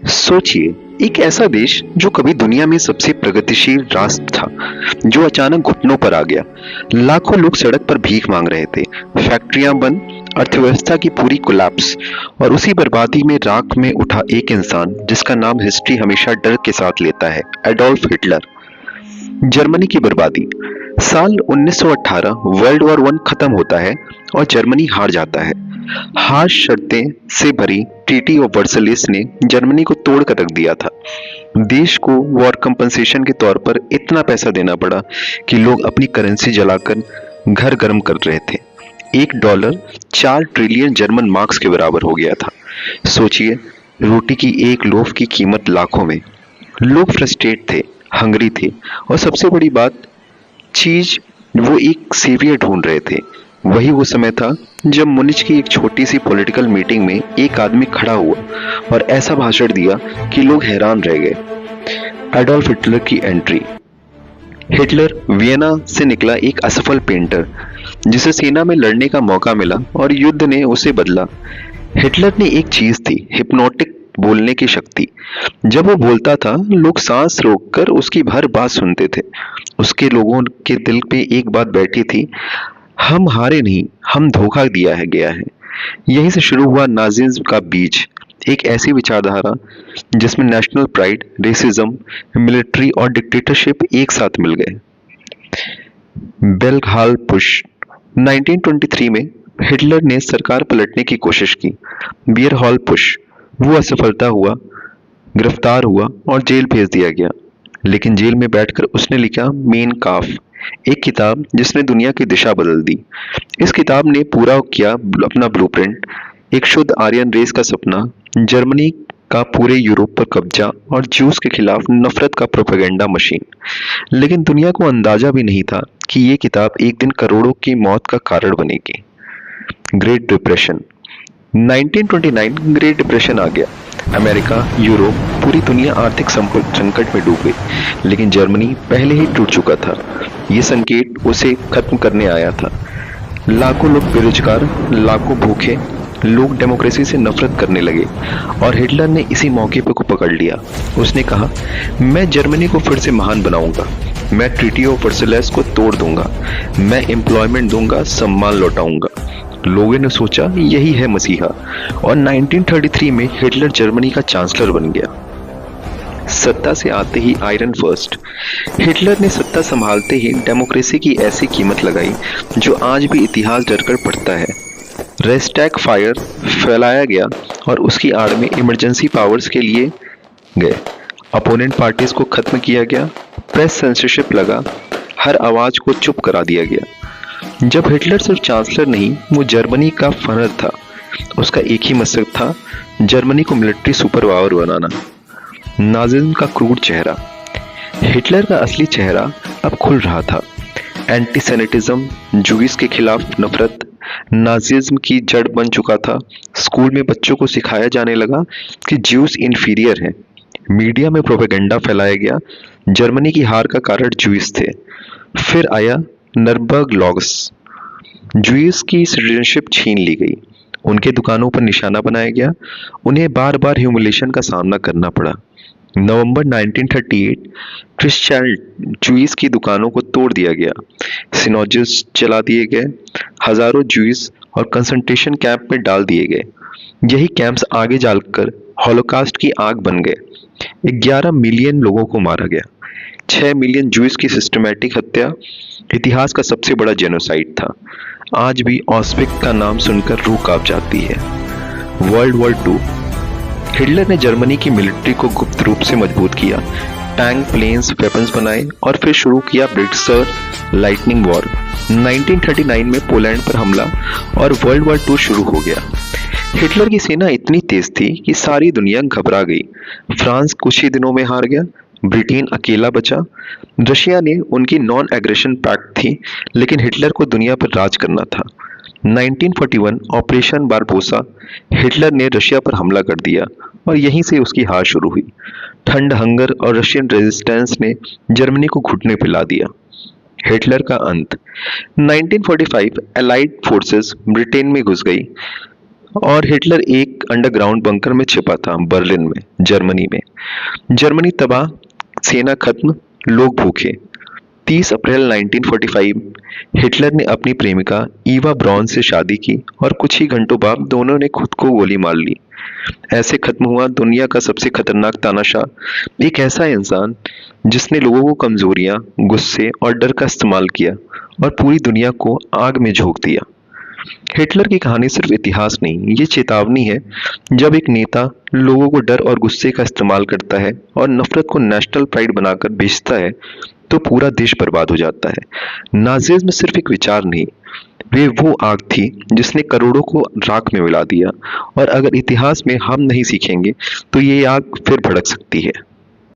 सोचिए, एक ऐसा देश जो कभी दुनिया में सबसे प्रगतिशील राष्ट्र था, जो अचानक घुटनों पर आ गया। लाखों लोग सड़क पर भीख मांग रहे थे, फैक्ट्रियां बंद, अर्थव्यवस्था की पूरी कोलैप्स, और उसी बर्बादी में राख में उठा एक इंसान जिसका नाम हिस्ट्री हमेशा डर के साथ लेता है, एडोल्फ हिटलर। जर्मनी की बर्बादी। साल 1918 वर्ल्ड वॉर वन खत्म होता है और जर्मनी हार जाता है। हार शर्तें से भरी ट्रीटी ऑफ वर्सलिस ने जर्मनी को तोड़ कर रख दिया था। देश को वॉर कंपनसेशन के तौर पर इतना पैसा देना पड़ा कि लोग अपनी करेंसी जलाकर घर गर्म कर रहे थे। $1 4 ट्रिलियन जर्मन मार्क्स के बराबर हो गया था। सोचिए, रोटी की एक लोफ की कीमत लाखों में। लोग फ्रस्ट्रेट थे, हंगरी थे, और सबसे बड़ी बात चीज, वो एक सेवियर ढूंढ रहे थे। वही वो समय था जब मुनिच की एक छोटी सी पॉलिटिकल मीटिंग में एक आदमी खड़ा हुआ और ऐसा भाषण दिया कि लोग हैरान रह गए। एडोल्फ हिटलर की एंट्री। हिटलर वियना से निकला एक असफल पेंटर, जिसे सेना में लड़ने का मौका मिला और युद्ध ने उसे बदला। हिटलर ने एक चीज थी, हिप्नोटिक बोलने की शक्ति। जब वो बोलता था, लोग सांस रोककर उसकी हर बात सुनते थे। उसके लोगों के दिल पे एक बात बैठी थी, हम हारे नहीं, हम धोखा दिया है गया है। यहीं से शुरू हुआ नाजिज्म का बीज, एक ऐसी विचारधारा जिसमें नेशनल प्राइड, रेसिज्म, मिलिट्री और डिक्टेटरशिप एक साथ मिल गए। बेल्हाल पुश। 1923 में हिटलर ने सरकार पलटने की कोशिश की। बियरहॉल पुश। वो असफलता हुआ, गिरफ्तार हुआ और जेल भेज दिया गया। लेकिन जेल में बैठकर उसने लिखा मेन काफ, एक किताब जिसने दुनिया की दिशा बदल दी। इस किताब ने पूरा किया अपना ब्लूप्रिंट, एक शुद्ध आर्यन रेस का सपना, जर्मनी का पूरे यूरोप पर कब्जा और ज्यूस के खिलाफ नफरत का प्रोपेगेंडा मशीन। लेकिन दुनिया को अंदाजा भी नहीं था कि ये किताब एक दिन करोड़ों की मौत का कारण बनेगी। Great depression. 1929 ग्रेट डिप्रेशन आ गया। अमेरिका, यूरोप, पूरी दुनिया आर्थिक संकट में डूब गई। लेकिन जर्मनी पहले ही टूट चुका था। ये संकट उसे खत्म करने आया था। लाखों लोग बेरोजगार, लाखों भूखे, लोग डेमोक्रेसी से नफरत करने लगे, और हिटलर ने इसी मौके को पकड़ लिया। उसने कहा, मैं जर्मनी को फिर से महान बनाऊंगा, मैं ट्रीटी ऑफ वर्सलिस को तोड़ दूंगा, मैं एम्प्लॉयमेंट दूंगा, सम्मान लौटाऊंगा। लोगों ने सोचा यही है मसीहा, और 1933 में हिटलर जर्मनी का चांसलर बन गया। सत्ता से आते ही आयरन फर्स्ट। हिटलर ने सत्ता संभालते ही डेमोक्रेसी की ऐसी कीमत लगाई जो आज भी इतिहास डरकर पढ़ता है। रेस्टैग फायर फैलाया गया और उसकी आड़ में इमरजेंसी पावर्स के लिए गए। अपोनेंट पार्टीज को खत्म किया गया, प्रेस सेंसरशिप लगा, हर आवाज को चुप करा दिया गया। जब हिटलर सिर्फ चांसलर नहीं, वो जर्मनी का फनर था। उसका एक ही मकसद था, जर्मनी को मिलिट्री सुपर पावर बनाना। नाजिज्म का क्रूर चेहरा। हिटलर का असली चेहरा अब खुल रहा था। एंटीसेमिटिज्म, जूइस के खिलाफ नफरत, नाजिज्म की जड़ बन चुका था। स्कूल में बच्चों को सिखाया जाने लगा कि ज्यूस इंफीरियर हैं। मीडिया में प्रोपेगेंडा फैलाया गया, जर्मनी की हार का कारण ज्यूस थे। फिर आया नर्बर्ग लॉस। ज्यूस की सिटीजनशिप छीन ली गई, उनके दुकानों पर निशाना बनाया गया, उन्हें बार बार ह्यूमिलेशन का सामना करना पड़ा। नवंबर 1938 क्रिश्चियन ज्यूस की दुकानों को तोड़ दिया गया, सिनोजेस जला दिए गए, हजारों ज्यूस और कंसंट्रेशन कैंप में डाल दिए गए। यही कैंप्स आगे जाकर हॉलोकास्ट की आग बन गए। 11 मिलियन लोगों को मारा गया। 6 मिलियन ज्यूस की सिस्टमैटिक हत्या इतिहास का सबसे बड़ा जेनोसाइड था। आज भी ऑस्विट्ज़ का नाम सुनकर रूह कांप जाती है। World war 2। हिटलर ने जर्मनी की मिलिट्री को गुप्त रूप से मजबूत किया, टैंक, प्लेन्स, वेपन्स बनाए और फिर शुरू किया ब्रिटिशर लाइटनिंग वॉर। 1939 में पोलैंड पर हमला और वर्ल्ड वॉर 2 शुरू हो गया। हिटलर की सेना इतनी तेज थी कि सारी दुनिया घबरा गई। फ्रांस कुछ ही दिनों में हार गया, ब्रिटेन अकेला बचा। रशिया ने उनकी नॉन एग्रेशन पैक्ट थी, लेकिन हिटलर को दुनिया पर राज करना था। 1941 ऑपरेशन बारबोसा, हिटलर ने रशिया पर हमला कर दिया और यहीं से उसकी हार शुरू हुई। ठंड, हंगर और रशियन रेजिस्टेंस ने जर्मनी को घुटने पिला दिया। हिटलर का अंत। 1945 एलाइड फोर्सेस ब्रिटेन में घुस गई और हिटलर एक अंडरग्राउंड बंकर में छिपा था बर्लिन में, जर्मनी में। जर्मनी तबाह, सेना खत्म, लोग भूखे। 30 अप्रैल 1945 हिटलर ने अपनी प्रेमिका ईवा ब्राउन से शादी की और कुछ ही घंटों बाद दोनों ने खुद को गोली मार ली। ऐसे खत्म हुआ दुनिया का सबसे खतरनाक तानाशाह, एक ऐसा इंसान जिसने लोगों को कमजोरियां, गुस्से और डर का इस्तेमाल किया और पूरी दुनिया को आग में झोंक दिया। हिटलर की कहानी सिर्फ इतिहास नहीं, ये चेतावनी है। जब एक नेता लोगों को डर और गुस्से का इस्तेमाल करता है और नफरत को नेशनल प्राइड बनाकर बेचता है, तो पूरा देश बर्बाद हो जाता है। नाजिज्म सिर्फ एक विचार नहीं, वे वो आग थी जिसने करोड़ों को राख में मिला दिया। और अगर इतिहास में हम नहीं सीखेंगे, तो ये आग फिर भड़क सकती है।